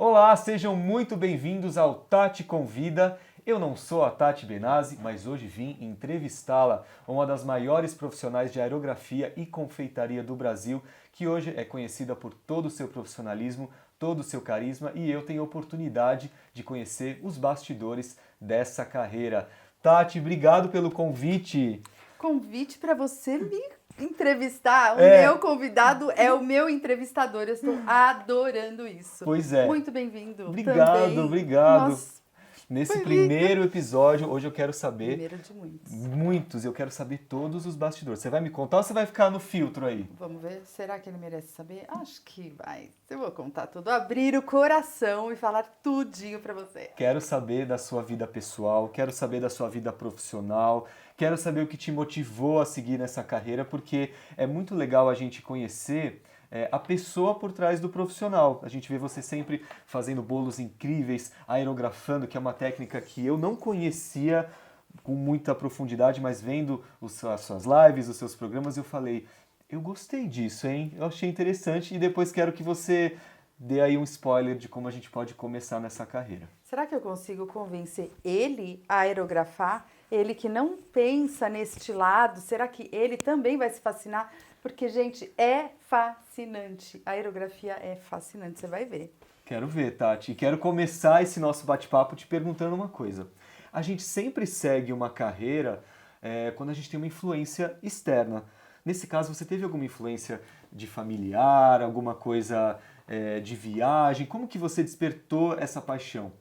Olá, sejam muito bem-vindos ao Tati Convida. Eu não sou a Tati Benazzi, mas hoje vim entrevistá-la, uma das maiores profissionais de aerografia e confeitaria do Brasil, que hoje é conhecida por todo o seu profissionalismo, todo o seu carisma, e eu tenho a oportunidade de conhecer os bastidores dessa carreira. Tati, obrigado pelo convite. Convite para você me entrevistar. O É, meu convidado é o meu entrevistador. Eu estou adorando isso. pois é. Muito bem-vindo Obrigado, também. obrigado. Nossa, Nesse feliz. primeiro episódio, hoje eu quero saber Primeiro de muitos. muitos, eu quero saber todos os bastidores. Você vai me contar ou você vai ficar no filtro aí? Vamos ver, será que ele merece saber? Acho que vai. Eu vou contar tudo, abrir o coração e falar tudinho para você. Quero saber da sua vida pessoal, quero saber da sua vida profissional, quero saber o que te motivou a seguir nessa carreira, porque é muito legal a gente conhecer a pessoa por trás do profissional. A gente vê você sempre fazendo bolos incríveis, aerografando, que é uma técnica que eu não conhecia com muita profundidade, mas vendo as suas lives, os seus programas, eu falei, eu gostei disso, hein? Eu achei interessante e depois quero que você dê aí um spoiler de como a gente pode começar nessa carreira. Será que eu consigo convencer ele a aerografar? Ele que não pensa neste lado, será que ele também vai se fascinar? Porque, gente, é fascinante. A aerografia é fascinante, você vai ver. Quero ver, Tati. E quero começar esse nosso bate-papo te perguntando uma coisa. A gente sempre segue uma carreira quando a gente tem uma influência externa. Nesse caso, você teve alguma influência de familiar, alguma coisa de viagem? Como que você despertou essa paixão?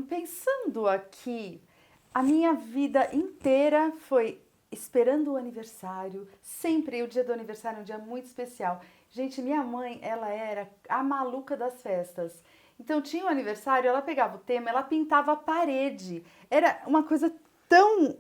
Pensando aqui, a minha vida inteira foi esperando o aniversário. Sempre o dia do aniversário é um dia muito especial. Gente, minha mãe, ela era a maluca das festas. Então tinha o aniversário, ela pegava o tema, ela pintava a parede. Era uma coisa tão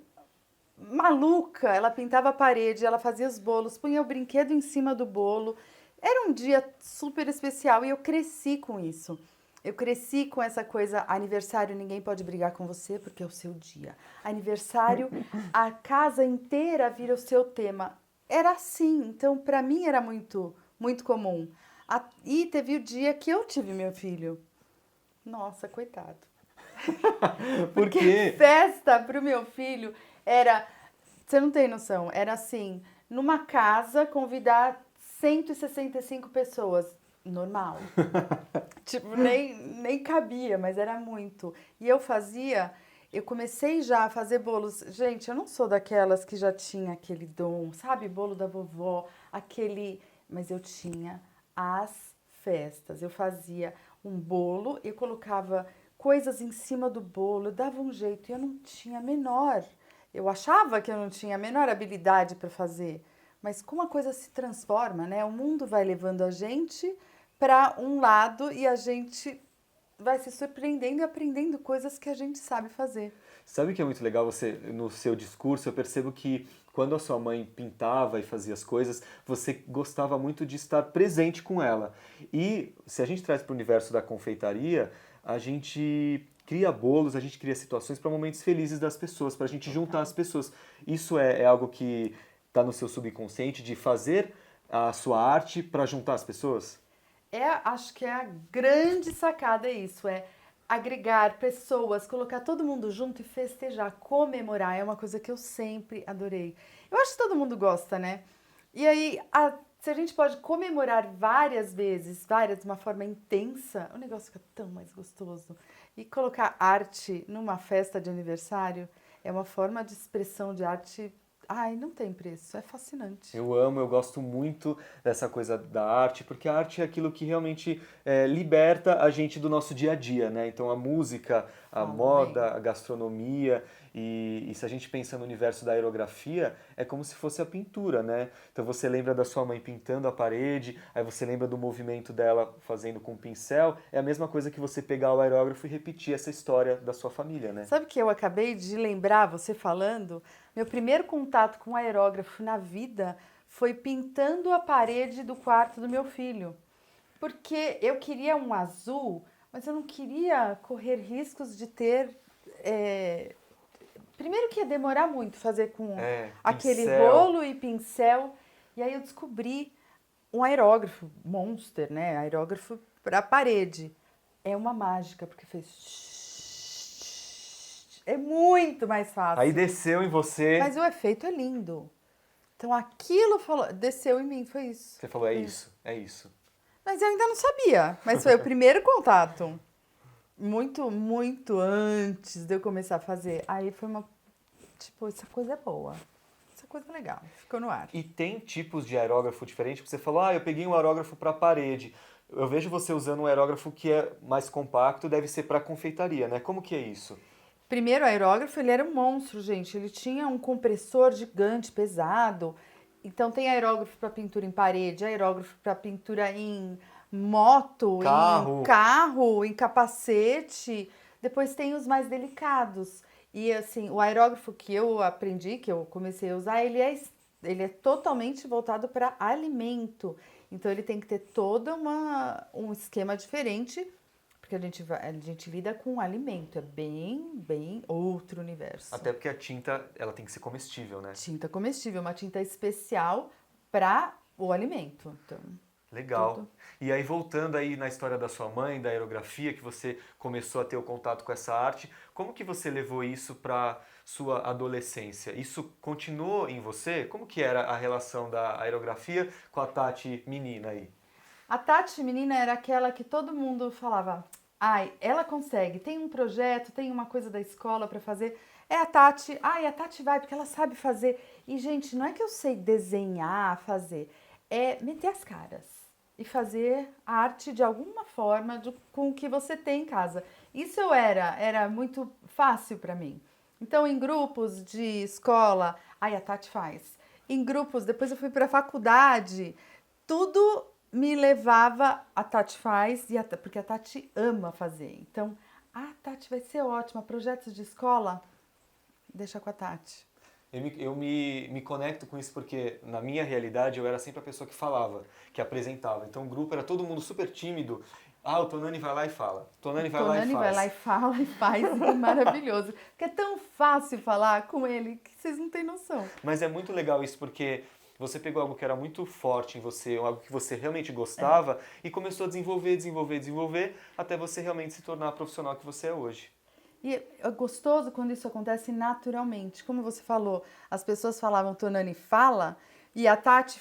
maluca. Ela pintava a parede, ela fazia os bolos, punha o brinquedo em cima do bolo. Era um dia super especial e eu cresci com isso. Eu cresci com essa coisa, aniversário ninguém pode brigar com você porque é o seu dia. Aniversário, a casa inteira vira o seu tema. Era assim, então para mim era muito comum. E teve o dia que eu tive meu filho. Nossa, coitado. Por Porque quê? festa pro meu filho era, você não tem noção, era assim, numa casa convidar 165 pessoas, normal. Tipo, nem cabia, mas era muito. E eu comecei já a fazer bolos. Gente, eu não sou daquelas que já tinha aquele dom, sabe? Bolo da vovó, aquele. Mas eu tinha as festas. Eu fazia um bolo, eu colocava coisas em cima do bolo, eu dava um jeito e eu não tinha a menor. Eu achava que eu não tinha a menor habilidade para fazer. Mas como a coisa se transforma, né? O mundo vai levando a gente para um lado e a gente vai se surpreendendo e aprendendo coisas que a gente sabe fazer. Sabe o que é muito legal você no seu discurso? Eu percebo que quando a sua mãe pintava e fazia as coisas, você gostava muito de estar presente com ela. E se a gente traz para o universo da confeitaria, a gente cria bolos, a gente cria situações para momentos felizes das pessoas, para a gente juntar as pessoas. Isso é algo que está no seu subconsciente de fazer a sua arte para juntar as pessoas? Acho que é a grande sacada é isso, é agregar pessoas, colocar todo mundo junto e festejar, comemorar, é uma coisa que eu sempre adorei. Eu acho que todo mundo gosta, né? E aí, se a gente pode comemorar várias vezes, várias de uma forma intensa, o negócio fica tão mais gostoso. E colocar arte numa festa de aniversário é uma forma de expressão de arte. Ai, não tem preço, é fascinante. Eu amo, eu gosto muito dessa coisa da arte, porque a arte é aquilo que realmente liberta a gente do nosso dia a dia, né? Então a música, a Fala bem. moda, a gastronomia, e se a gente pensa no universo da aerografia, é como se fosse a pintura, né? Então você lembra da sua mãe pintando a parede, aí você lembra do movimento dela fazendo com o pincel, é a mesma coisa que você pegar o aerógrafo e repetir essa história da sua família, né? Sabe que eu acabei de lembrar, você falando? Meu primeiro contato com aerógrafo na vida foi pintando a parede do quarto do meu filho. Porque eu queria um azul, mas eu não queria correr riscos de ter. é, Primeiro que ia demorar muito fazer com aquele Pincel. rolo e pincel. E aí eu descobri um aerógrafo, Monster, né? Aerógrafo para parede. é uma mágica, porque fez... É muito mais fácil. Aí desceu em você. Mas o efeito é lindo. Então aquilo desceu em mim, foi isso. Você falou, é Foi isso, é isso. Mas eu ainda não sabia. Mas foi o primeiro contato. Muito, muito antes de eu começar a fazer. Aí foi uma... Tipo, essa coisa é boa. Essa coisa é legal. Ficou no ar. E tem tipos de aerógrafo diferente? Você falou, eu peguei um aerógrafo para parede. Eu vejo você usando um aerógrafo que é mais compacto, deve ser para confeitaria, né? Como que é isso? Primeiro, o aerógrafo, ele era um monstro, gente. Ele tinha um compressor gigante, pesado. Então, tem aerógrafo para pintura em parede, aerógrafo para pintura em moto, Carro. em carro, em capacete. Depois tem os mais delicados. E, assim, o aerógrafo que eu aprendi, que eu comecei a usar, ele é totalmente voltado para alimento. Então, ele tem que ter todo um esquema diferente, porque a gente lida com alimento, é bem, bem outro universo. Até porque a tinta, ela tem que ser comestível, né? Tinta comestível, uma tinta especial para o alimento. Então, Legal. tudo. E aí, voltando aí na história da sua mãe, da aerografia, que você começou a ter o contato com essa arte, como que você levou isso para sua adolescência? Isso continuou em você? Como que era a relação da aerografia com a Tati menina aí? A Tati, menina, era aquela que todo mundo falava, ai, ela consegue, tem um projeto, tem uma coisa da escola para fazer. É a Tati, ai, a Tati vai porque ela sabe fazer. E, gente, não é que eu sei desenhar, fazer, é meter as caras e fazer arte de alguma forma com o que você tem em casa. Isso era muito fácil para mim. Então, em grupos de escola, ai, a Tati faz. Em grupos, depois eu fui para a faculdade, tudo me levava a Tati faz, porque a Tati ama fazer. Então, a Tati vai ser ótima. Projetos de escola, deixa com a Tati. Eu me conecto com isso porque, na minha realidade, eu era sempre a pessoa que falava, que apresentava. Então, o grupo era todo mundo super tímido. O Tonani vai lá e fala. Tonani vai lá e Tonani faz. vai lá e fala e faz, e é maravilhoso. Porque é tão fácil falar com ele que vocês não têm noção. Mas é muito legal isso porque você pegou algo que era muito forte em você, algo que você realmente gostava e começou a desenvolver, até você realmente se tornar a profissional que você é hoje. E é gostoso quando isso acontece naturalmente. Como você falou, as pessoas falavam Tonani fala e a Tati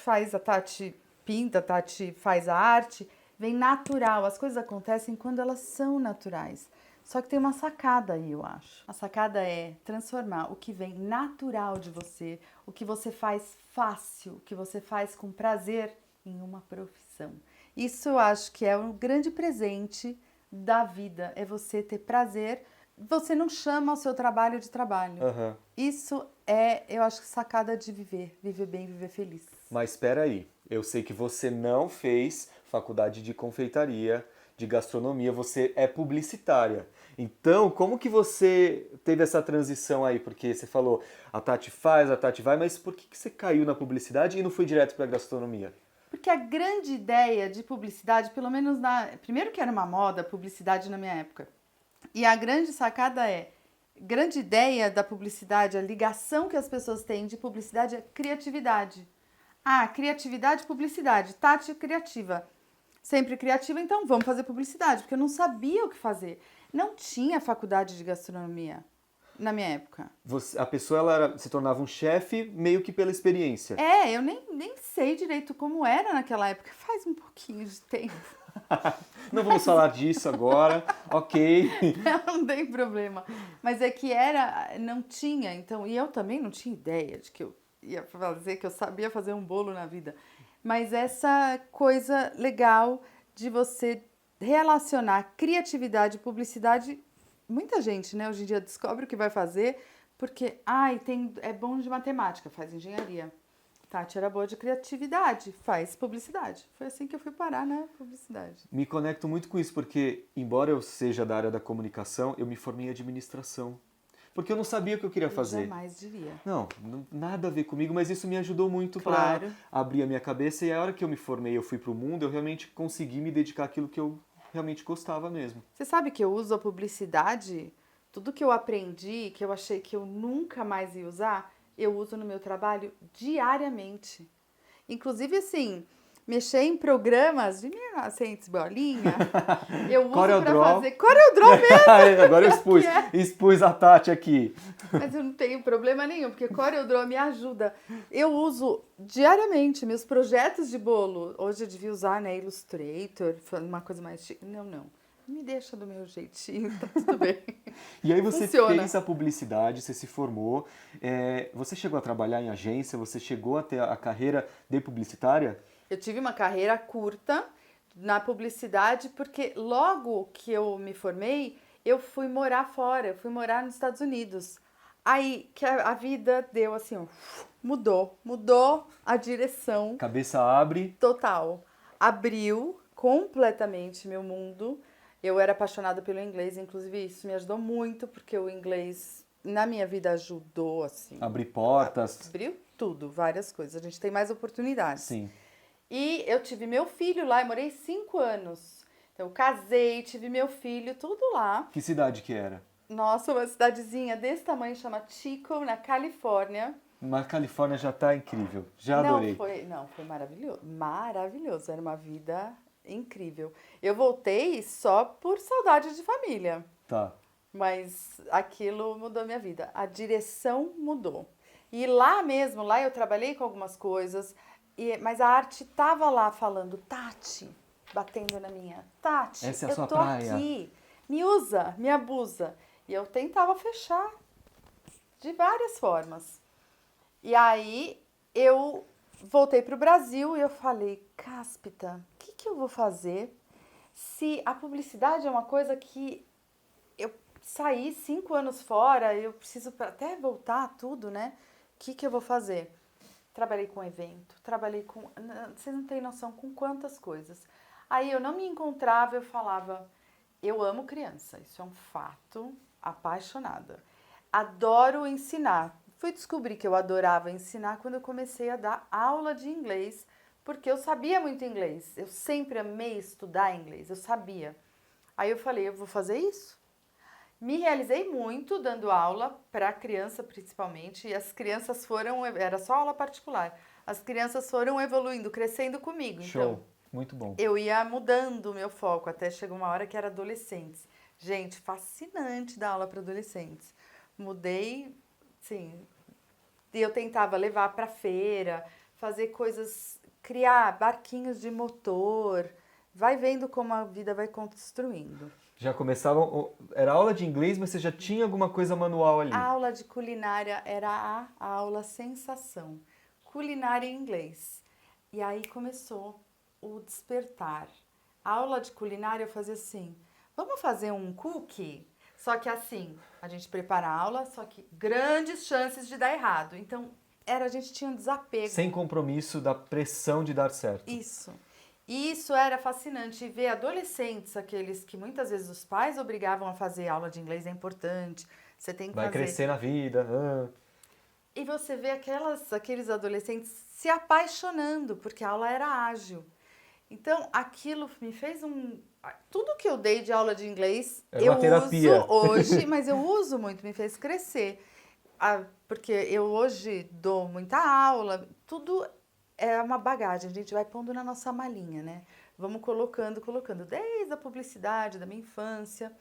pinta, a Tati faz a arte, vem natural. As coisas acontecem quando elas são naturais. Só que tem uma sacada aí, eu acho. A sacada é transformar o que vem natural de você, o que você faz fácil, o que você faz com prazer, em uma profissão. Isso eu acho que é um grande presente da vida, é você ter prazer. Você não chama o seu trabalho de trabalho. Uhum. Isso é, eu acho que sacada de viver bem, viver feliz. Mas espera aí, eu sei que você não fez faculdade de confeitaria, de gastronomia, você é publicitária. Então, como que você teve essa transição aí? Porque você falou, a Tati faz, a Tati vai, mas por que você caiu na publicidade e não foi direto para a gastronomia? Porque a grande ideia de publicidade, pelo menos primeiro que era uma moda, publicidade na minha época. E a grande sacada grande ideia da publicidade, a ligação que as pessoas têm de publicidade é criatividade. Criatividade, publicidade. Tati criativa. Sempre criativa, então vamos fazer publicidade, porque eu não sabia o que fazer. Não tinha faculdade de gastronomia na minha época. A pessoa se tornava um chefe meio que pela experiência. Eu nem sei direito como era naquela época, faz um pouquinho de tempo. Não vamos falar disso agora, ok. Não tem problema. Mas é que não tinha, então, e eu também não tinha ideia de que eu ia fazer, que eu sabia fazer um bolo na vida. Mas essa coisa legal de você relacionar criatividade e publicidade, muita gente, né, hoje em dia descobre o que vai fazer, porque, é bom de matemática, faz engenharia. Tati era boa de criatividade, faz publicidade. Foi assim que eu fui parar na publicidade. Me conecto muito com isso, porque, embora eu seja da área da comunicação, eu me formei em administração. Porque eu não sabia o que eu queria fazer. Jamais diria. Não, nada a ver comigo, mas isso me ajudou muito Claro. para abrir a minha cabeça. E a hora que eu me formei, eu fui para o mundo, eu realmente consegui me dedicar àquilo que eu realmente gostava mesmo. Você sabe que eu uso a publicidade, tudo que eu aprendi, que eu achei que eu nunca mais ia usar, eu uso no meu trabalho diariamente. Inclusive, assim, mexer em programas de 1900 bolinha, eu uso CorelDRAW. para fazer CorelDRAW mesmo. Agora eu expus a Tati aqui. Mas eu não tenho problema nenhum, porque CorelDRAW me ajuda. Eu uso diariamente meus projetos de bolo. Hoje eu devia usar, né, Illustrator, uma coisa mais chique. Não. Me deixa do meu jeitinho, tá tudo bem. E aí você Funciona. fez a publicidade, você se formou, você chegou a trabalhar em agência, você chegou a ter a carreira de publicitária? Eu tive uma carreira curta na publicidade, porque logo que eu me formei, eu fui morar fora, eu fui morar nos Estados Unidos. Aí que a vida deu assim, ó, mudou a direção Cabeça abre. total. Abriu completamente meu mundo. Eu era apaixonada pelo inglês, inclusive isso me ajudou muito, porque o inglês na minha vida ajudou, assim. Abrir portas. Abriu tudo, várias coisas. A gente tem mais oportunidades. Sim. E eu tive meu filho lá, eu morei 5 anos. Então eu casei, tive meu filho, tudo lá. Que cidade que era? Nossa, uma cidadezinha desse tamanho, chama Chico, na Califórnia. Mas Califórnia já tá incrível. Já adorei. Não, foi maravilhoso. Maravilhoso, era uma vida incrível. Eu voltei só por saudade de família, Tá. mas aquilo mudou minha vida. A direção mudou. E lá mesmo, lá eu trabalhei com algumas coisas, mas a arte tava lá falando, Tati, batendo na minha, Tati, Essa é a eu sua tô praia. aqui, me usa, me abusa. E eu tentava fechar de várias formas. E aí eu voltei para o Brasil e eu falei, Cáspita, o que eu vou fazer se a publicidade é uma coisa que eu saí 5 anos fora, eu preciso até voltar tudo, né? O que eu vou fazer? Trabalhei com evento, trabalhei com... Vocês não têm noção com quantas coisas. Aí eu não me encontrava, eu falava, eu amo criança, isso é um fato, apaixonada. Adoro ensinar. Fui descobrir que eu adorava ensinar quando eu comecei a dar aula de inglês, porque eu sabia muito inglês. Eu sempre amei estudar inglês, eu sabia. Aí eu falei, eu vou fazer isso. Me realizei muito dando aula para criança principalmente, e as crianças foram, era só aula particular. As crianças foram evoluindo, crescendo comigo. Show. Então, Muito bom. eu ia mudando o meu foco, até chegou uma hora que era adolescentes. Gente, fascinante dar aula para adolescentes. Mudei, sim. E eu tentava levar para feira, fazer coisas, criar barquinhos de motor. Vai vendo como a vida vai construindo. Já começavam... Era aula de inglês, mas você já tinha alguma coisa manual ali? A aula de culinária era a aula sensação. Culinária em inglês. E aí começou o despertar. A aula de culinária eu fazia assim, vamos fazer um cookie? Só que assim, a gente prepara a aula, só que grandes chances de dar errado. Então, a gente tinha um desapego. Sem compromisso da pressão de dar certo. Isso. E isso era fascinante. E ver adolescentes, aqueles que muitas vezes os pais obrigavam a fazer aula de inglês é importante. Você tem que Vai fazer. crescer na vida. E você vê aqueles adolescentes se apaixonando, porque a aula era ágil. Então, aquilo me fez tudo que eu dei de aula de inglês, Era eu uma terapia. uso hoje, mas eu uso muito, me fez crescer. Porque eu hoje dou muita aula, tudo é uma bagagem, a gente vai pondo na nossa malinha, né? Vamos colocando, desde a publicidade, da minha infância.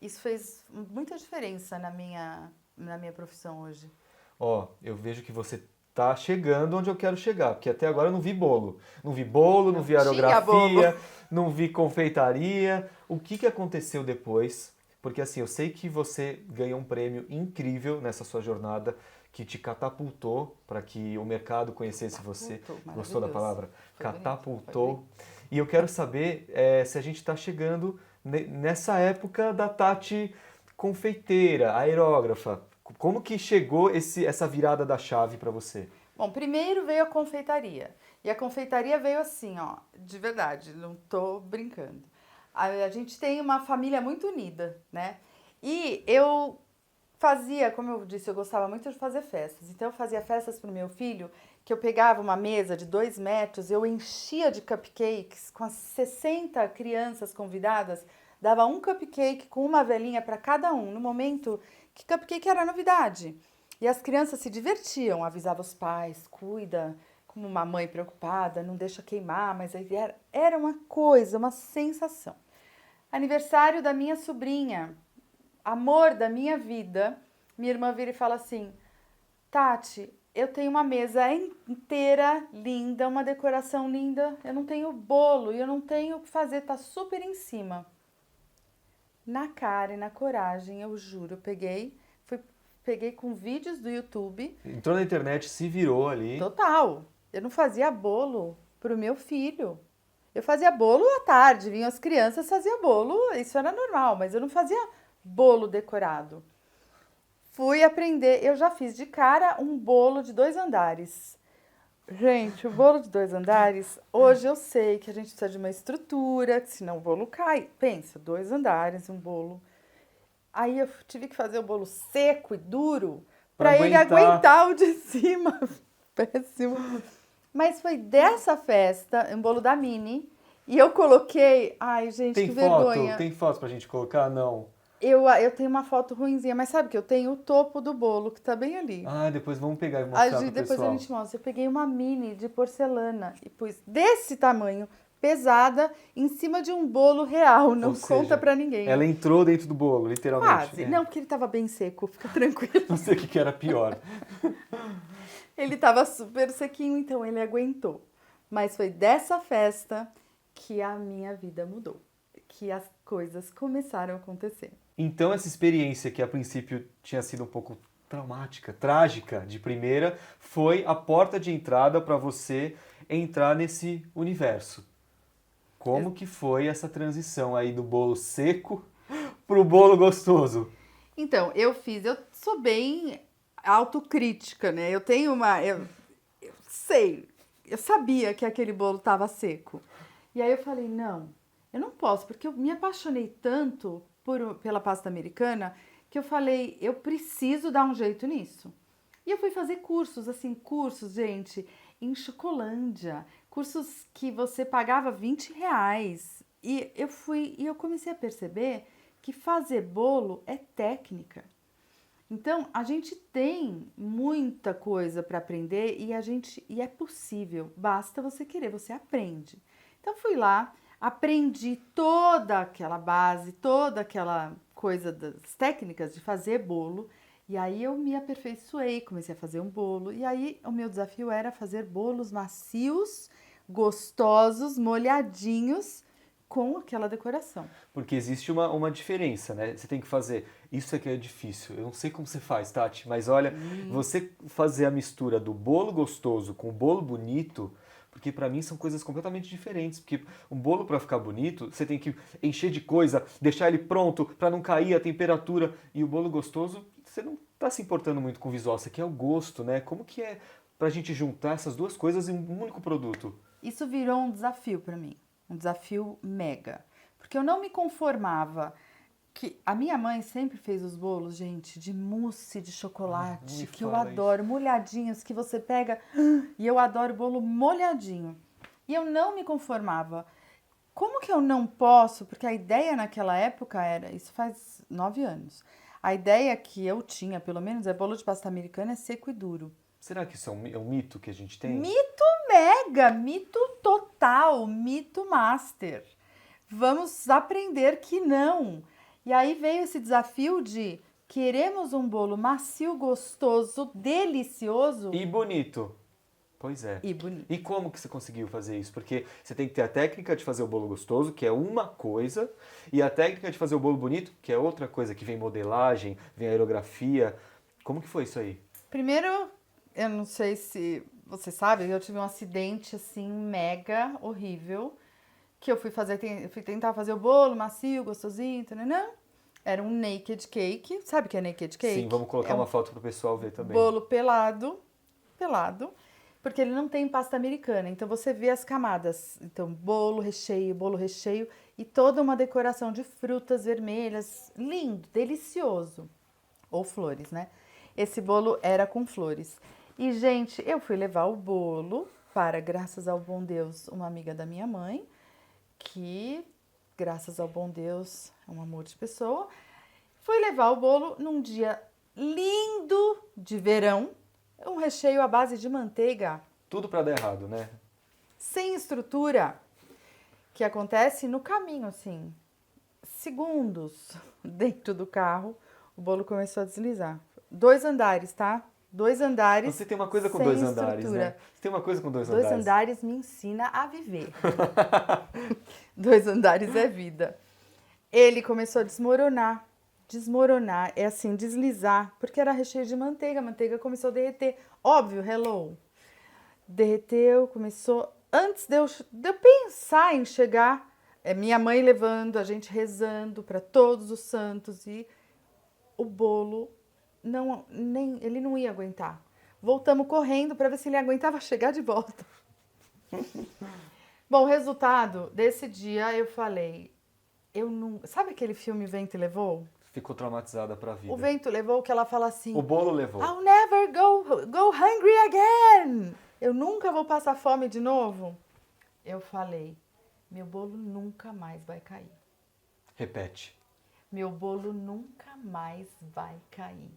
Isso fez muita diferença na minha profissão hoje. Ó, eu vejo que você tá chegando onde eu quero chegar, porque até agora eu não vi bolo. Não vi bolo, não vi aerografia, não vi confeitaria. O que aconteceu depois? Porque assim, eu sei que você ganhou um prêmio incrível nessa sua jornada, que te catapultou para que o mercado conhecesse você. Gostou da palavra? Foi catapultou. bonito. E eu quero saber se a gente está chegando nessa época da Tati confeiteira, aerógrafa. Como que chegou essa virada da chave para você? Bom, primeiro veio a confeitaria. E a confeitaria veio assim, ó, de verdade, não tô brincando. A gente tem uma família muito unida, né? E eu fazia, como eu disse, eu gostava muito de fazer festas. Então eu fazia festas para o meu filho, que eu pegava uma mesa de 2 metros, eu enchia de cupcakes com as 60 crianças convidadas, dava um cupcake com uma velinha para cada um, no momento que cupcake era novidade. E as crianças se divertiam, avisava os pais, cuida como uma mãe preocupada, não deixa queimar, mas aí era uma coisa, uma sensação. Aniversário da minha sobrinha, amor da minha vida, minha irmã vira e fala assim, Tati, eu tenho uma mesa inteira linda, uma decoração linda, eu não tenho bolo e eu não tenho o que fazer, tá super em cima. Na cara e na coragem, eu juro, eu peguei com vídeos do YouTube. Entrou na internet, se virou ali. Total. Eu não fazia bolo pro meu filho. Eu fazia bolo à tarde, vinham as crianças, fazia bolo, isso era normal, mas eu não fazia bolo decorado. Fui aprender, eu já fiz de cara um bolo de 2 andares. Gente, o bolo de 2 andares, hoje eu sei que a gente precisa de uma estrutura, que senão o bolo cai. Pensa, 2 andares, um bolo. Aí eu tive que fazer o bolo seco e duro para ele aguentar o de cima. Péssimo. Mas foi dessa festa, um bolo da Mini, e eu coloquei... Ai, gente, que vergonha. Tem foto pra gente colocar? Não. Eu tenho uma foto ruinzinha, mas sabe que eu tenho o topo do bolo, que tá bem ali. Ah, depois vamos pegar e mostrar pro Depois pessoal. a gente mostra. Eu peguei uma Mini de porcelana e pus desse tamanho, pesada, em cima de um bolo real. Não conta pra ninguém. Ela entrou dentro do bolo, literalmente. Quase. Não, porque ele tava bem seco, fica tranquilo. Não sei o que era pior. Ele tava super sequinho, então ele aguentou. Mas foi dessa festa que a minha vida mudou. Que as coisas começaram a acontecer. Então essa experiência que a princípio tinha sido um pouco traumática, trágica de primeira, foi a porta de entrada para você entrar nesse universo. Como que foi essa transição aí do bolo seco pro bolo gostoso? Então, eu sou bem autocrítica, né? Eu tenho eu sabia que aquele bolo estava seco. E aí eu falei, não, eu não posso, porque eu me apaixonei tanto pela pasta americana que eu falei, eu preciso dar um jeito nisso. E eu fui fazer cursos, gente, em Chocolândia, cursos que você pagava R$20. E eu comecei a perceber que fazer bolo é técnica. Então, a gente tem muita coisa para aprender e é possível, basta você querer, você aprende. Então, fui lá, aprendi toda aquela base, toda aquela coisa das técnicas de fazer bolo. E aí eu me aperfeiçoei, comecei a fazer um bolo. E aí o meu desafio era fazer bolos macios, gostosos, molhadinhos, com aquela decoração. Porque existe uma diferença, né? Você tem que fazer. Isso aqui é difícil. Eu não sei como você faz, Tati, mas olha, você fazer a mistura do bolo gostoso com o bolo bonito, porque para mim são coisas completamente diferentes. Porque um bolo para ficar bonito, você tem que encher de coisa, deixar ele pronto para não cair a temperatura. E o bolo gostoso, você não tá se importando muito com o visual. Isso aqui é o gosto, né? Como que é pra gente juntar essas duas coisas em um único produto? Isso virou um desafio para mim. Um desafio mega. Porque eu não me conformava. Que a minha mãe sempre fez os bolos, gente, de mousse de chocolate, que eu adoro, molhadinhos, que você pega, e eu adoro bolo molhadinho. E eu não me conformava. Como que eu não posso? Porque a ideia naquela época era, isso faz 9 anos, a ideia que eu tinha, pelo menos, é bolo de pasta americana é seco e duro. Será que isso é um mito que a gente tem? Mito mega, mito total, mito master. Vamos aprender que não. E aí veio esse desafio de queremos um bolo macio, gostoso, delicioso. E bonito. Pois é. E bonito. E como que você conseguiu fazer isso? Porque você tem que ter a técnica de fazer o bolo gostoso, que é uma coisa, e a técnica de fazer o bolo bonito, que é outra coisa, que vem modelagem, vem aerografia. Como que foi isso aí? Primeiro, eu não sei se você sabe, eu tive um acidente assim mega horrível. Que eu fui tentar fazer o bolo macio, gostosinho, não. Era um naked cake. Sabe o que é naked cake? Sim, vamos colocar uma foto pro pessoal ver também. Bolo pelado, porque ele não tem pasta americana. Então você vê as camadas. Então bolo recheio e toda uma decoração de frutas vermelhas, lindo, delicioso. Ou flores, né? Esse bolo era com flores. E gente, eu fui levar o bolo para, graças ao bom Deus, uma amiga da minha mãe, que, graças ao bom Deus, é um amor de pessoa, fui levar o bolo num dia lindo de verão, um recheio à base de manteiga. tudo para dar errado, né? Sem estrutura, que acontece no caminho, assim, segundos dentro do carro, o bolo começou a deslizar. 2 andares, tá? 2 andares. Você tem uma coisa com sem 2 andares, estrutura. né? Você tem uma coisa com 2 2 andares. andares me ensina a viver. 2 andares é vida. Ele começou a desmoronar. Desmoronar, é assim, deslizar, porque era recheio de manteiga, a manteiga começou a derreter. Óbvio, hello. Derreteu, começou. Antes de eu pensar em chegar, minha mãe levando, a gente rezando para todos os santos e o bolo ele não ia aguentar. Voltamos correndo para ver se ele aguentava chegar de volta. Bom, o resultado desse dia eu falei, eu não, sabe aquele filme Vento Levou? Ficou traumatizada pra vida. O vento levou, que ela fala assim, O bolo levou. I'll never go hungry again. Eu nunca vou passar fome de novo. Eu falei, meu bolo nunca mais vai cair. Repete. Meu bolo nunca mais vai cair.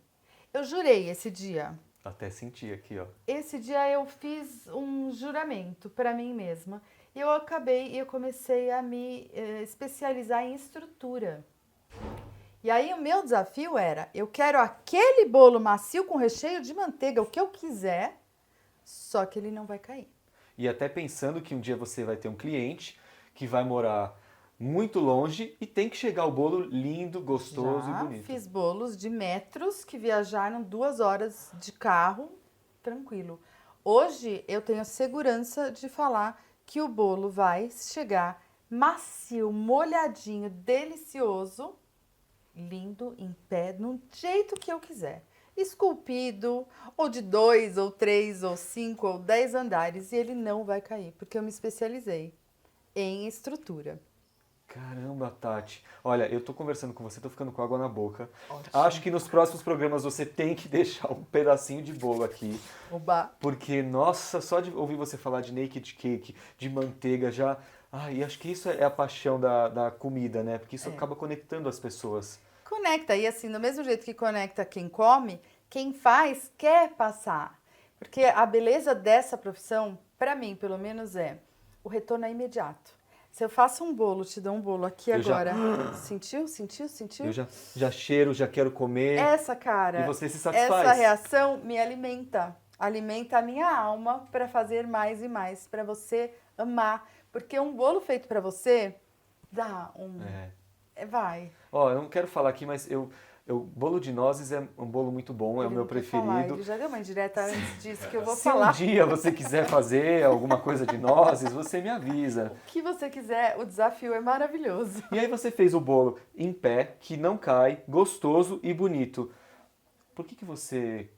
Eu jurei esse dia. Até senti aqui, ó. Esse dia eu fiz um juramento para mim mesma. E eu comecei a me especializar em estrutura. E aí o meu desafio era, eu quero aquele bolo macio com recheio de manteiga, o que eu quiser, só que ele não vai cair. E até pensando que um dia você vai ter um cliente que vai morar muito longe e tem que chegar o bolo lindo, gostoso e bonito. Fiz bolos de metros que viajaram 2 horas de carro, tranquilo. Hoje eu tenho a segurança de falar que o bolo vai chegar macio, molhadinho, delicioso, lindo, em pé, no jeito que eu quiser. Esculpido, ou de 2, ou 3, ou 5, ou 10 andares, e ele não vai cair, porque eu me especializei em estrutura. Caramba, Tati. Olha, eu tô conversando com você, tô ficando com água na boca. Ótimo. Acho que nos próximos programas você tem que deixar um pedacinho de bolo aqui. Oba! Porque, nossa, só de ouvir você falar de naked cake, de manteiga, já... Ai, acho que isso é a paixão da comida, né? Porque isso acaba conectando as pessoas. Conecta, e assim, do mesmo jeito que conecta quem come, quem faz quer passar. Porque a beleza dessa profissão, para mim, pelo menos, é o retorno é imediato. Se eu faço um bolo, te dou um bolo aqui agora. Sentiu? Eu já cheiro, já quero comer. Essa, cara, E você se satisfaz. essa reação me alimenta. Alimenta a minha alma para fazer mais e mais, para você amar. Porque um bolo feito para você dá um... Vai. Ó, eu não quero falar aqui, mas bolo de nozes é um bolo muito bom, é o meu preferido. Ele já deu uma indireta antes disso que eu vou Se falar. um dia você quiser fazer alguma coisa de nozes, você me avisa. O que você quiser, o desafio é maravilhoso. E aí você fez o bolo em pé, que não cai, gostoso e bonito. Por que você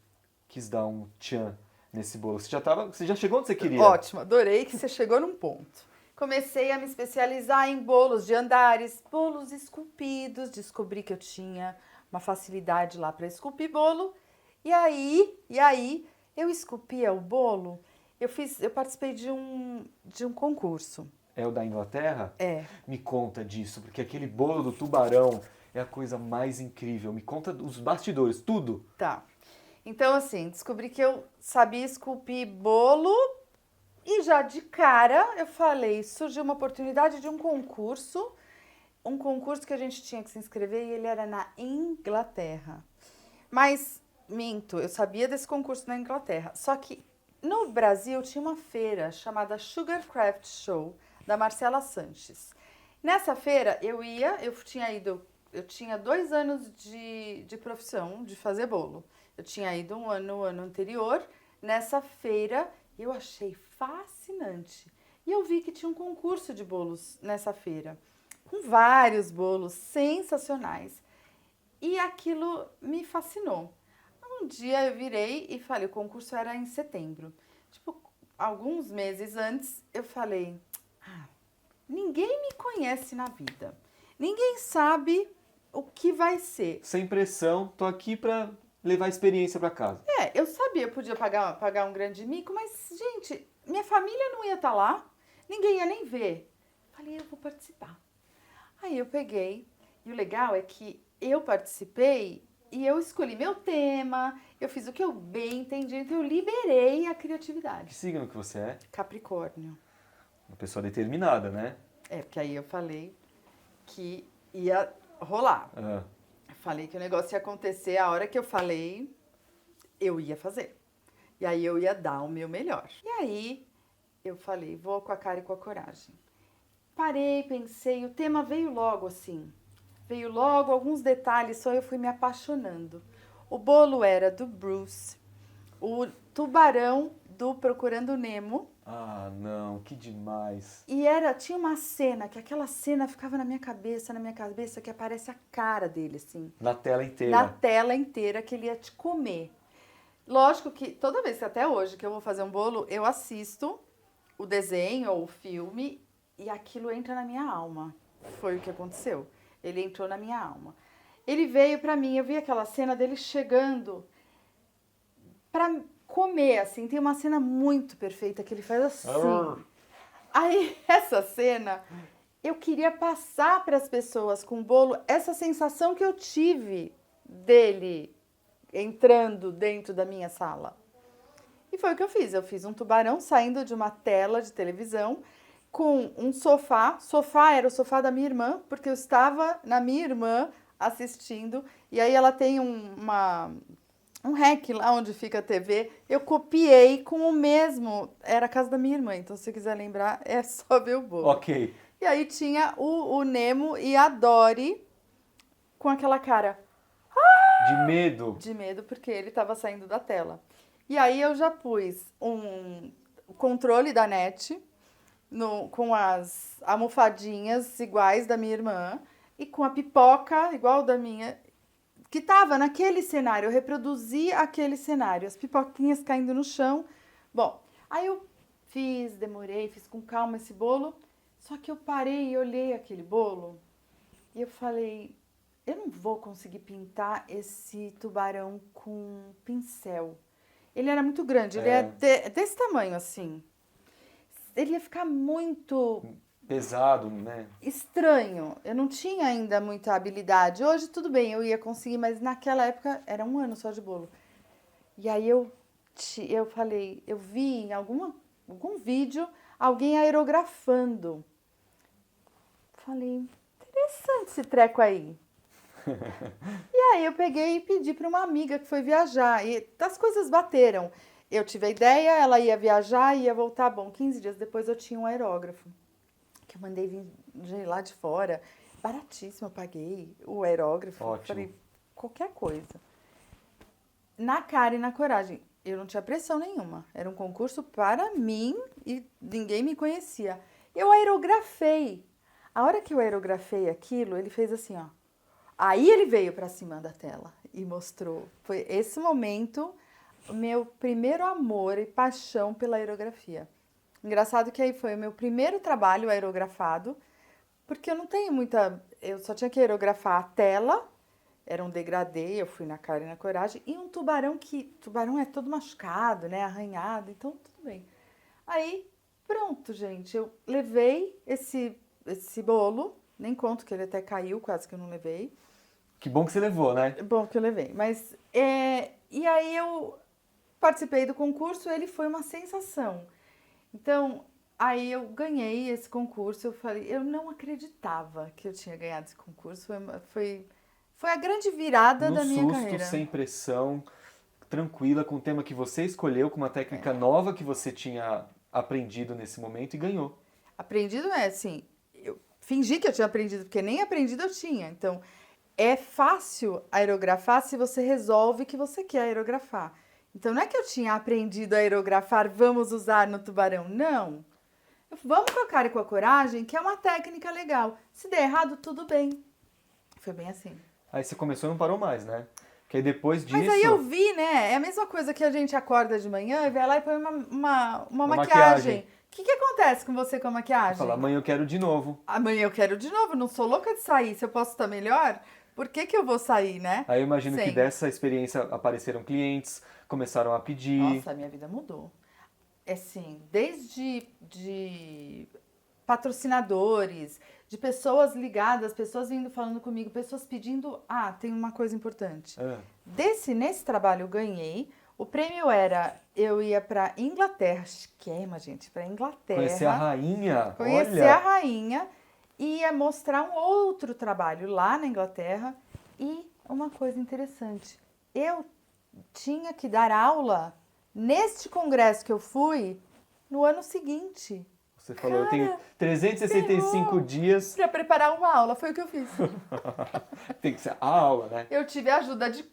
quis dar um tchan nesse bolo? Você já chegou onde você queria? Ótimo, adorei que você chegou num ponto. Comecei a me especializar em bolos de andares, bolos esculpidos. Descobri que eu tinha uma facilidade lá para esculpir bolo. E aí eu esculpia o bolo. Eu participei de um concurso. É o da Inglaterra? É. Me conta disso, porque aquele bolo do tubarão é a coisa mais incrível. Me conta os bastidores, tudo. Tá. Então, assim, descobri que eu sabia esculpir bolo e já de cara eu falei, surgiu uma oportunidade de um concurso que a gente tinha que se inscrever e ele era na Inglaterra. Mas, minto, eu sabia desse concurso na Inglaterra, só que no Brasil tinha uma feira chamada Sugar Craft Show, da Marcela Sanches. Nessa feira eu tinha 2 anos de profissão, de fazer bolo. Eu tinha ido um ano anterior, nessa feira eu achei fascinante. E eu vi que tinha um concurso de bolos nessa feira, com vários bolos sensacionais. E aquilo me fascinou. Um dia eu virei e falei, o concurso era em setembro. Tipo, alguns meses antes, eu falei, ninguém me conhece na vida. Ninguém sabe o que vai ser. Sem pressão, tô aqui pra levar a experiência pra casa. Eu sabia, eu podia pagar um grande mico, mas, gente, minha família não ia estar lá, ninguém ia nem ver. Falei, eu vou participar. Aí eu peguei, e o legal é que eu participei E eu escolhi meu tema, eu fiz o que eu bem entendi, então eu liberei a Que criatividade. signo que você é? Capricórnio. Uma pessoa determinada, né? É, porque aí eu falei que ia rolar. Ah, Falei que o negócio ia acontecer, a hora que eu falei, eu ia fazer. E aí eu ia dar o meu melhor. E aí eu falei, vou com a cara e com a coragem. Parei, pensei, o tema veio logo assim. Veio logo, alguns detalhes, só eu fui me apaixonando. O bolo era do Bruce, o tubarão do Procurando Nemo. ah, não, que demais. E tinha uma cena, que aquela cena ficava na minha cabeça, que aparece a cara dele, assim. Na tela Na inteira. tela inteira, que ele ia te comer. Lógico que toda vez, até hoje, que eu vou fazer um bolo, eu assisto o desenho ou o filme e aquilo entra na minha alma. Foi o que aconteceu. Ele entrou na minha alma. Ele veio pra mim, eu vi aquela cena dele chegando pra comer, assim. Tem uma cena muito perfeita que ele faz assim. Aí, essa cena, eu queria passar para as pessoas com o bolo essa sensação que eu tive dele entrando dentro da minha sala. E foi o que eu fiz. Eu fiz um tubarão saindo de uma tela de televisão com um sofá. Sofá era o sofá da minha irmã, porque eu estava na minha irmã assistindo. E aí ela tem um rack lá onde fica a TV. Eu copiei com o mesmo. Era a casa da minha irmã, então se você quiser lembrar, é só ver o bolo. Ok. E aí tinha o Nemo e a Dory com aquela cara De medo. de medo, porque ele estava saindo da tela. E aí eu já pus um controle da NET com as almofadinhas iguais da minha irmã e com a pipoca igual da minha, que estava naquele cenário. Eu reproduzi aquele cenário, as pipoquinhas caindo no chão. Bom, aí eu fiz com calma esse bolo, só que eu parei e olhei aquele bolo e eu falei, eu não vou conseguir pintar esse tubarão com pincel. Ele era muito grande, ele é desse tamanho assim. Ele ia ficar muito Pesado, né? estranho. Eu não tinha ainda muita habilidade. Hoje tudo bem, eu ia conseguir, mas naquela época era 1 ano só de bolo. E aí eu falei, eu vi em algum vídeo alguém aerografando. Falei, interessante esse treco aí. E aí eu peguei e pedi para uma amiga que foi viajar. E as coisas bateram. Eu tive a ideia, ela ia viajar, ia voltar. Bom, 15 dias depois eu tinha um aerógrafo. Que eu mandei vir de lá de fora. Baratíssimo, eu paguei o aerógrafo. Ótimo. Falei, qualquer coisa. Na cara e na coragem. Eu não tinha pressão nenhuma. Era um concurso para mim e ninguém me conhecia. Eu aerografei. A hora que eu aerografei aquilo, ele fez assim, ó. Aí ele veio para cima da tela e mostrou. Foi esse momento o meu primeiro amor e paixão pela aerografia. Engraçado que aí foi o meu primeiro trabalho aerografado, porque eu não tenho muita... Eu só tinha que aerografar a tela, era um degradê, eu fui na cara e na coragem, e um tubarão tubarão é todo machucado, né, arranhado, então tudo bem. Aí, pronto, gente, eu levei esse bolo, nem conto que ele até caiu, quase que eu não levei. Que bom que você levou, né? Bom que eu levei, mas... e aí eu participei do concurso, ele foi uma sensação. Então, aí eu ganhei esse concurso, eu falei, eu não acreditava que eu tinha ganhado esse concurso, foi a grande virada da minha carreira. Sem pressão, tranquila, com o tema que você escolheu, com uma técnica nova que você tinha aprendido nesse momento e ganhou. Aprendido assim, eu fingi que eu tinha aprendido, porque nem aprendido eu tinha. Então, é fácil aerografar se você resolve que você quer aerografar. Então, não é que eu tinha aprendido a aerografar, vamos usar no tubarão. Não. Vamos com a cara e com a coragem, que é uma técnica legal. Se der errado, tudo bem. Foi bem assim. Aí você começou e não parou mais, né? Porque aí depois disso... Mas aí eu vi, né? É a mesma coisa que a gente acorda de manhã e vai lá e põe uma maquiagem. O que acontece com você com a maquiagem? Fala, amanhã eu quero de novo. Amanhã eu quero de novo, não sou louca de sair. Se eu posso estar melhor, por que eu vou sair, né? Aí eu imagino que Sem. dessa experiência apareceram clientes, começaram a pedir. Nossa, a minha vida mudou. Assim, desde de patrocinadores, de pessoas ligadas, pessoas vindo falando comigo, pessoas pedindo, tem uma coisa importante. Nesse trabalho eu ganhei, o prêmio era, eu ia pra Inglaterra, esquema, gente, pra Inglaterra. Conhecer a rainha, Conhecer olha. a rainha e ia mostrar um outro trabalho lá na Inglaterra. E uma coisa interessante, eu tinha que dar aula neste congresso que eu fui no ano seguinte. Você falou, eu tenho 365 dias. Para preparar uma aula, foi o que eu fiz. Tem que ser a aula, né? Eu tive a ajuda de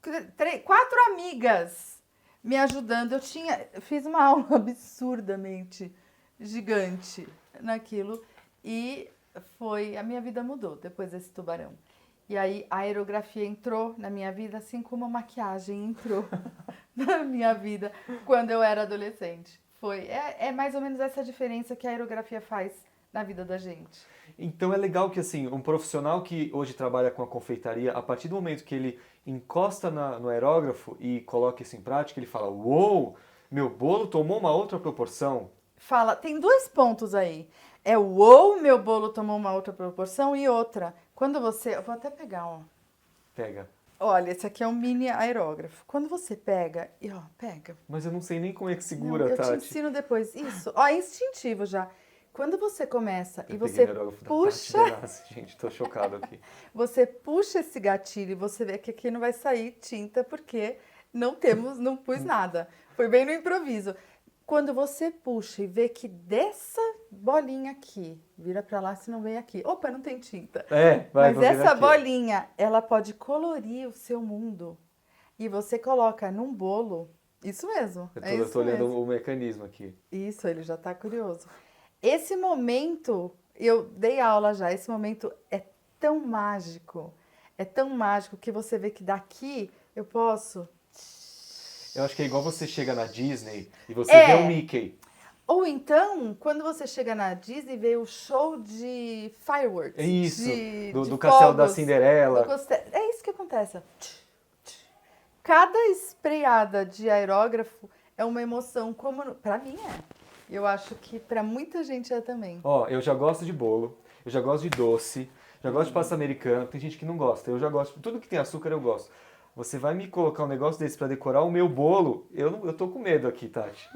4 amigas me ajudando. Eu fiz uma aula absurdamente gigante naquilo e a minha vida mudou depois desse tubarão. E aí a aerografia entrou na minha vida, assim como a maquiagem entrou na minha vida quando eu era adolescente. É mais ou menos essa diferença que a aerografia faz na vida da gente. Então é legal que assim, um profissional que hoje trabalha com a confeitaria, a partir do momento que ele encosta no aerógrafo e coloca isso em prática, ele fala, uou, meu bolo tomou uma outra proporção. Tem 2 pontos aí. Uou, meu bolo tomou uma outra proporção e outra. Quando você... Eu vou até pegar, ó. Pega. Olha, esse aqui é um mini aerógrafo. Quando você pega, pega. Mas eu não sei nem como é que segura, não, Tati. Eu te ensino depois. Isso, ó, é instintivo já. Quando você começa e você puxa... Gente, tô chocado aqui. Você puxa esse gatilho e você vê que aqui não vai sair tinta porque não pus nada. Foi bem no improviso. Quando você puxa e vê que dessa bolinha aqui, vira pra lá se não vem aqui. Opa, não tem tinta. Vai, mas essa bolinha, ela pode colorir o seu mundo. E você coloca num bolo. Isso mesmo. Eu tô olhando o mecanismo aqui. Isso, ele já tá curioso. Esse momento, eu dei aula já, esse momento é tão mágico. É tão mágico que você vê que daqui eu posso... Eu acho que é igual você chega na Disney e você vê o Mickey. Ou então, quando você chega na Disney, vê o show de fireworks. É isso, do de Castelo da fogos, Cinderela. É isso que acontece. Cada espreada de aerógrafo é uma emoção, como pra mim é. Eu acho que pra muita gente é também. Eu já gosto de bolo, eu já gosto de doce, já gosto de pasta americana, tem gente que não gosta. Eu já gosto, tudo que tem açúcar eu gosto. Você vai me colocar um negócio desse pra decorar o meu bolo? Eu tô com medo aqui, Tati.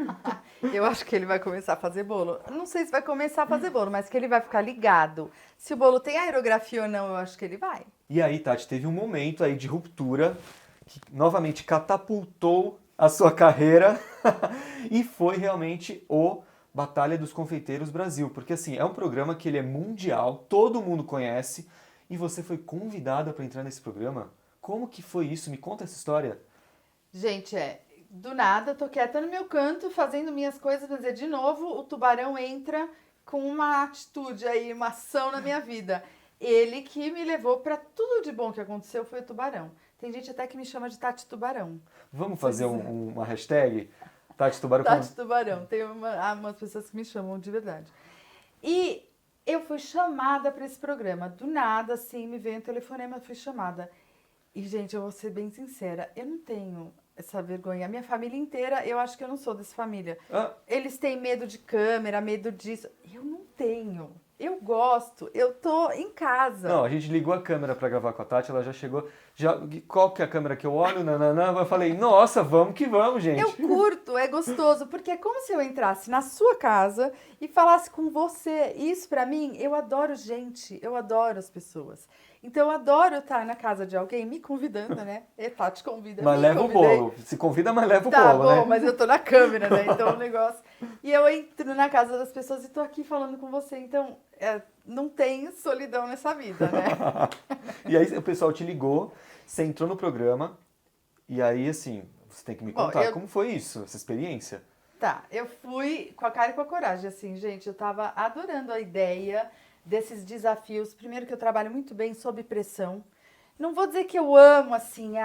Eu acho que ele vai começar a fazer bolo. Não sei se vai começar a fazer bolo, mas que ele vai ficar ligado. Se o bolo tem aerografia ou não, eu acho que ele vai. E aí, Tati, teve um momento aí de ruptura que novamente catapultou a sua carreira e foi realmente o Batalha dos Confeiteiros Brasil. Porque assim, é um programa que ele é mundial, todo mundo conhece, e você foi convidada para entrar nesse programa. Como que foi isso? Me conta essa história. Gente, do nada, tô quieta no meu canto, fazendo minhas coisas, mas de novo, o tubarão entra com uma atitude aí, uma ação na minha vida. Ele que me levou pra tudo de bom que aconteceu foi o tubarão. Tem gente até que me chama de Tati Tubarão. Vamos fazer uma hashtag? Tati Tubarão. Tati Tubarão. Tem umas pessoas que me chamam de verdade. E eu fui chamada pra esse programa. Do nada, assim, me veio um telefonema, eu fui chamada. E, gente, eu vou ser bem sincera, eu não tenho essa vergonha. A minha família inteira, eu acho que eu não sou dessa família. Eles têm medo de câmera, medo disso. Eu não tenho. Eu gosto. Eu tô em casa. Não, a gente ligou a câmera pra gravar com a Tati, ela já chegou. Qual que é a câmera que eu olho? Eu falei, nossa, vamos que vamos, gente. Eu curto, é gostoso, porque é como se eu entrasse na sua casa e falasse com você. Isso, pra mim, eu adoro gente, eu adoro as pessoas. Então, eu adoro estar na casa de alguém me convidando, né? E Tati convida. Mas leva o bolo. Se convida, mas leva o bolo, né? Tá bom, mas eu tô na câmera, né? Então, o negócio... E eu entro na casa das pessoas e tô aqui falando com você. Então, não tem solidão nessa vida, né? E aí, o pessoal te ligou, você entrou no programa, e aí, assim, você tem que me contar como foi isso, essa experiência. Tá, eu fui com a cara e com a coragem, assim, gente. Eu tava adorando a ideia desses desafios. Primeiro que eu trabalho muito bem sob pressão. Não vou dizer que eu amo, assim,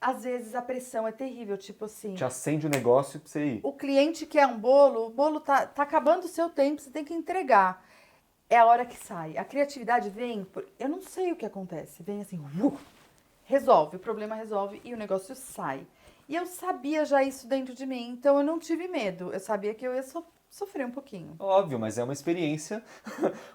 às vezes a pressão é terrível, tipo assim... Te acende o negócio pra você ir. O cliente quer um bolo, o bolo tá acabando o seu tempo, você tem que entregar. É a hora que sai. A criatividade vem, eu não sei o que acontece, vem assim, resolve, o problema resolve e o negócio sai. E eu sabia já isso dentro de mim, então eu não tive medo. Eu sabia que eu ia sofrer um pouquinho. Óbvio, mas é uma experiência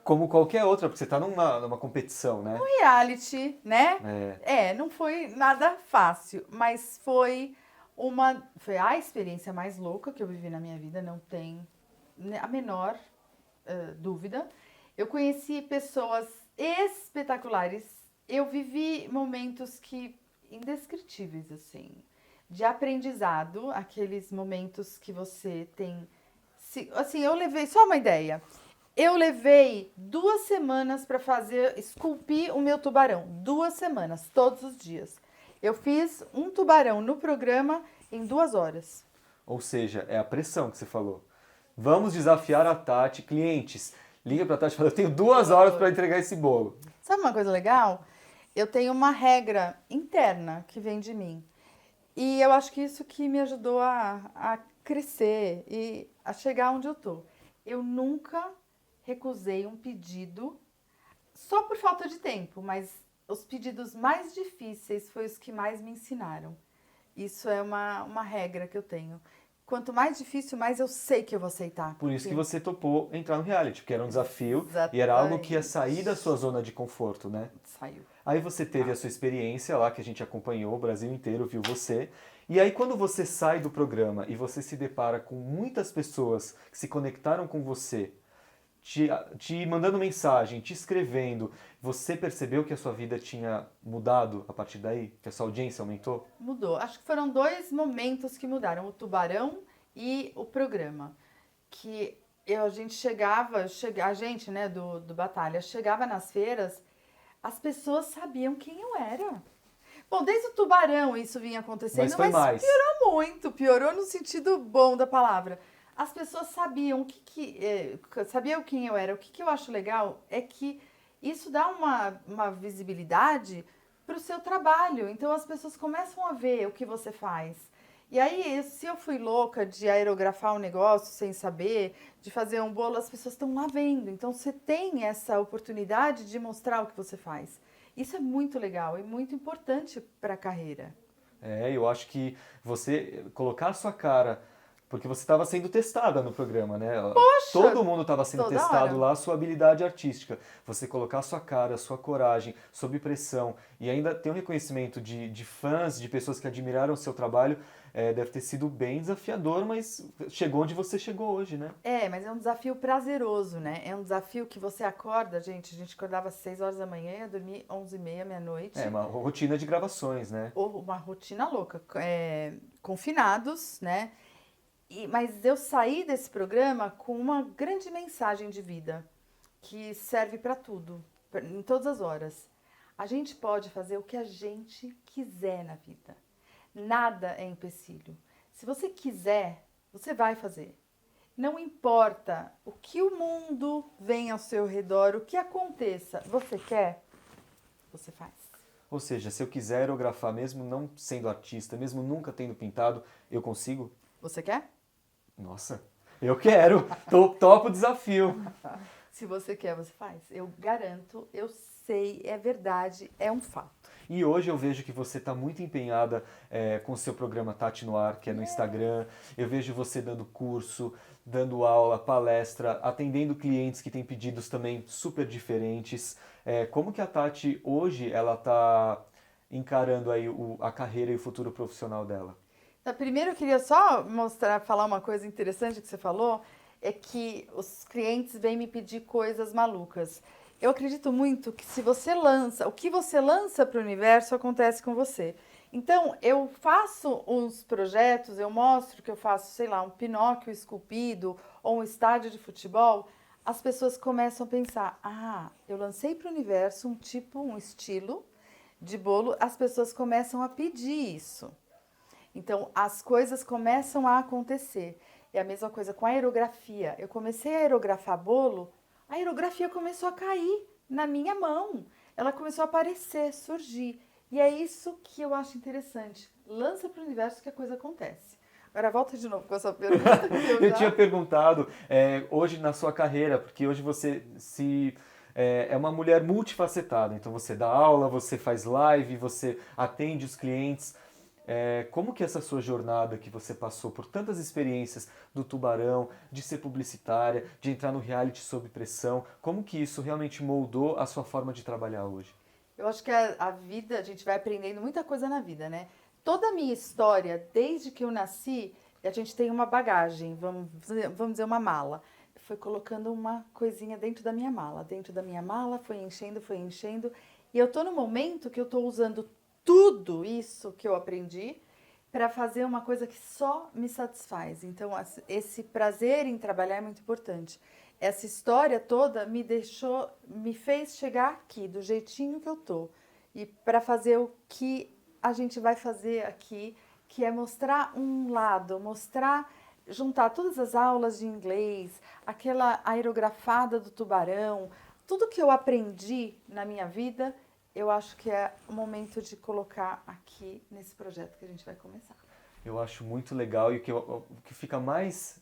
como qualquer outra, porque você tá numa competição, né? Reality, né? É. Não foi nada fácil, mas foi a experiência mais louca que eu vivi na minha vida, não tem a menor dúvida. Eu conheci pessoas espetaculares. Eu vivi momentos indescritíveis, assim, de aprendizado, aqueles momentos que você tem. Assim, eu levei, só uma ideia. Eu levei 2 semanas para esculpir o meu tubarão. 2 semanas, todos os dias. Eu fiz um tubarão no programa em 2 horas. Ou seja, é a pressão que você falou. Vamos desafiar a Tati. Clientes, liga pra Tati e fala, eu tenho 2 horas para entregar esse bolo. Sabe uma coisa legal? Eu tenho uma regra interna que vem de mim. E eu acho que isso que me ajudou a crescer e a chegar onde eu tô. Eu nunca recusei um pedido só por falta de tempo, mas os pedidos mais difíceis foi os que mais me ensinaram. Isso é uma regra que eu tenho. Quanto mais difícil, mais eu sei que eu vou aceitar. Por isso que você topou entrar no reality, porque era um desafio e era algo que ia sair da Exatamente. sua zona de conforto, né? Saiu. Aí você teve a sua experiência lá, que a gente acompanhou, o Brasil inteiro viu você. E aí quando você sai do programa e você se depara com muitas pessoas que se conectaram com você, te mandando mensagem, te escrevendo, você percebeu que a sua vida tinha mudado a partir daí? Que a sua audiência aumentou? Mudou. Acho que foram 2 momentos que mudaram, o tubarão e o programa. Que a gente a gente, né, do Batalha, chegava nas feiras, as pessoas sabiam quem eu era. Bom, desde o tubarão isso vinha acontecendo, Mas foi mais. piorou muito, piorou no sentido bom da palavra. As pessoas sabiam sabiam quem eu era. O que eu acho legal é que isso dá uma visibilidade para o seu trabalho. Então as pessoas começam a ver o que você faz. E aí, se eu fui louca de aerografar um negócio sem saber, de fazer um bolo, as pessoas estão lá vendo. Então você tem essa oportunidade de mostrar o que você faz. Isso é muito legal e muito importante para a carreira. Eu acho que você colocar a sua cara, porque você estava sendo testada no programa, né? Poxa, todo mundo estava sendo toda testado hora. lá, a sua habilidade artística. Você colocar a sua cara, a sua coragem, sob pressão, e ainda ter um reconhecimento de fãs, de pessoas que admiraram o seu trabalho, deve ter sido bem desafiador, mas chegou onde você chegou hoje, né? Mas é um desafio prazeroso, né? É um desafio que você acorda, a gente acordava às 6 horas da manhã e ia dormir 11h30, meia-noite. É uma rotina de gravações, né? Ou uma rotina louca, confinados, né? Mas eu saí desse programa com uma grande mensagem de vida que serve para tudo, em todas as horas. A gente pode fazer o que a gente quiser na vida. Nada é empecilho. Se você quiser, você vai fazer. Não importa o que o mundo vem ao seu redor, o que aconteça, você quer, você faz. Ou seja, se eu quiser aerografar, mesmo não sendo artista, mesmo nunca tendo pintado, eu consigo? Você quer? Nossa, eu quero! Topo o desafio! Se você quer, você faz. Eu garanto, eu sei, é verdade, é um fato. E hoje eu vejo que você está muito empenhada com o seu programa Tati no Ar, que é no Instagram. Eu vejo você dando curso, dando aula, palestra, atendendo clientes que têm pedidos também super diferentes. Como que a Tati hoje ela está encarando aí a carreira e o futuro profissional dela? Primeiro eu queria só falar uma coisa interessante que você falou, é que os clientes vêm me pedir coisas malucas. Eu acredito muito que se você lança, o que você lança para o universo acontece com você. Então, eu faço uns projetos, eu mostro que eu faço, sei lá, um Pinóquio esculpido ou um estádio de futebol, as pessoas começam a pensar, eu lancei para o universo um estilo de bolo, as pessoas começam a pedir isso. Então, as coisas começam a acontecer. É a mesma coisa com a aerografia. Eu comecei a aerografar bolo, a aerografia começou a cair na minha mão. Ela começou a aparecer, surgir. E é isso que eu acho interessante. Lança para o universo que a coisa acontece. Agora volta de novo com a sua pergunta. Eu tinha perguntado hoje na sua carreira, porque hoje você é uma mulher multifacetada. Então você dá aula, você faz live, você atende os clientes. Como que essa sua jornada que você passou por tantas experiências do Tubarão, de ser publicitária, de entrar no reality sob pressão, como que isso realmente moldou a sua forma de trabalhar hoje? Eu acho que a vida, a gente vai aprendendo muita coisa na vida, né? Toda a minha história, desde que eu nasci, a gente tem uma bagagem, vamos dizer uma mala. Foi colocando uma coisinha dentro da minha mala. Dentro da minha mala, foi enchendo, foi enchendo. E eu tô no momento que eu tô usando tudo isso que eu aprendi para fazer uma coisa que só me satisfaz. Então, esse prazer em trabalhar é muito importante. Essa história toda me fez chegar aqui, do jeitinho que eu tô. E para fazer o que a gente vai fazer aqui, que é mostrar um lado, juntar todas as aulas de inglês, aquela aerografada do tubarão, tudo que eu aprendi na minha vida, eu acho que é o momento de colocar aqui nesse projeto que a gente vai começar. Eu acho muito legal e o que fica mais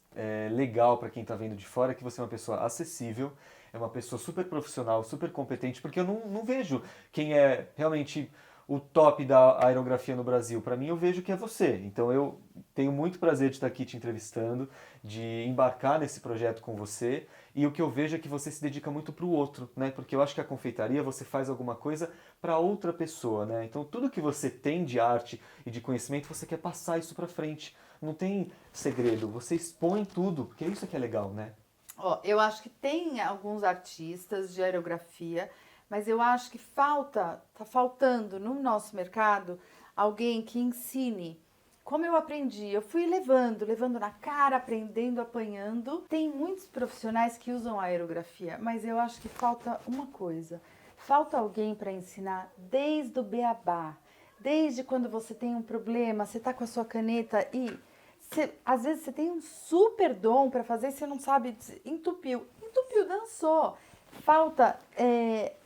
legal para quem está vendo de fora é que você é uma pessoa acessível, é uma pessoa super profissional, super competente, porque eu não vejo quem é realmente o top da aerografia no Brasil. Para mim, eu vejo que é você. Então, eu tenho muito prazer de estar aqui te entrevistando, de embarcar nesse projeto com você. E o que eu vejo é que você se dedica muito para o outro, né? Porque eu acho que a confeitaria você faz alguma coisa para outra pessoa, né? Então, tudo que você tem de arte e de conhecimento, você quer passar isso para frente. Não tem segredo, você expõe tudo, porque é isso que é legal, né? Ó, eu acho que tem alguns artistas de aerografia, mas eu acho que tá faltando no nosso mercado alguém que ensine. Como eu aprendi, eu fui levando na cara, aprendendo, apanhando. Tem muitos profissionais que usam a aerografia, mas eu acho que falta uma coisa. Falta alguém para ensinar desde o beabá, desde quando você tem um problema, você tá com a sua caneta e às vezes você tem um super dom para fazer e você não sabe, entupiu, dançou. Falta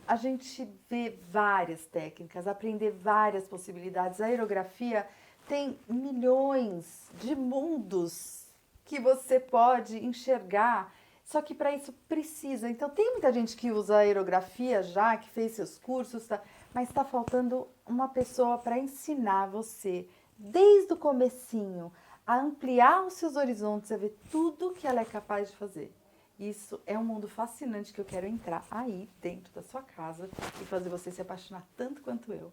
a gente ver várias técnicas, aprender várias possibilidades. A aerografia tem milhões de mundos que você pode enxergar, só que para isso precisa. Então tem muita gente que usa a aerografia já, que fez seus cursos, tá? Mas está faltando uma pessoa para ensinar você desde o comecinho a ampliar os seus horizontes, a ver tudo que ela é capaz de fazer. Isso é um mundo fascinante que eu quero entrar aí dentro da sua casa e fazer você se apaixonar tanto quanto eu.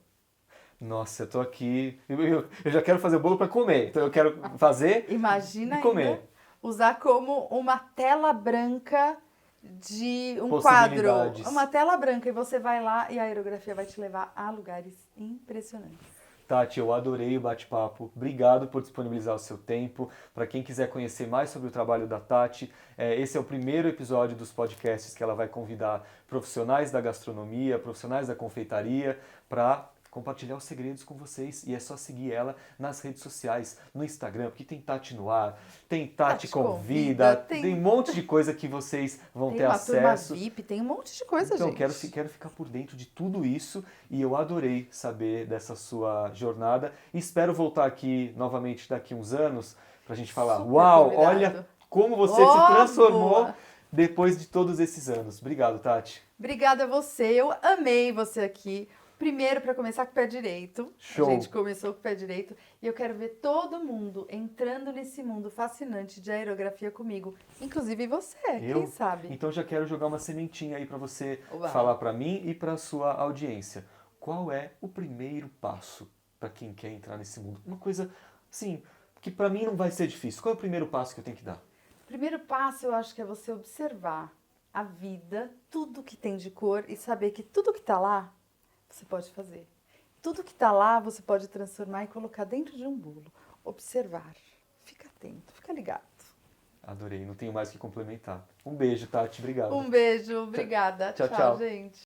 Nossa, eu tô aqui. Eu já quero fazer o bolo para comer. Então eu quero fazer Imagina e comer. ainda usar como uma tela branca de um quadro. Possibilidades. Uma tela branca e você vai lá e a aerografia vai te levar a lugares impressionantes. Tati, eu adorei o bate-papo. Obrigado por disponibilizar o seu tempo. Para quem quiser conhecer mais sobre o trabalho da Tati, esse é o primeiro episódio dos podcasts que ela vai convidar profissionais da gastronomia, profissionais da confeitaria, para compartilhar os segredos com vocês. E é só seguir ela nas redes sociais, no Instagram, porque tem Tati no ar, tem Tati Convida, tem um monte de coisa que vocês vão ter acesso. Tem uma turma VIP, tem um monte de coisa, então, gente. Quero ficar por dentro de tudo isso e eu adorei saber dessa sua jornada. E espero voltar aqui novamente daqui uns anos pra gente falar, Super uau, convidado. olha como você se transformou depois de todos esses anos. Obrigado, Tati. Obrigada a você, eu amei você aqui. Primeiro, para começar com o pé direito. Show. A gente começou com o pé direito. E eu quero ver todo mundo entrando nesse mundo fascinante de aerografia comigo. Inclusive você, quem sabe? Então já quero jogar uma sementinha aí para você Uau. falar para mim e para sua audiência. Qual é o primeiro passo para quem quer entrar nesse mundo? Uma coisa, assim, que para mim não vai ser difícil. Qual é o primeiro passo que eu tenho que dar? O primeiro passo eu acho que é você observar a vida, tudo que tem de cor e saber que tudo que está lá você pode fazer. Tudo que está lá você pode transformar e colocar dentro de um bolo. Observar. Fica atento, fica ligado. Adorei, não tenho mais o que complementar. Um beijo, Tati. Obrigado. Um beijo, obrigada. Tchau, tchau. Gente.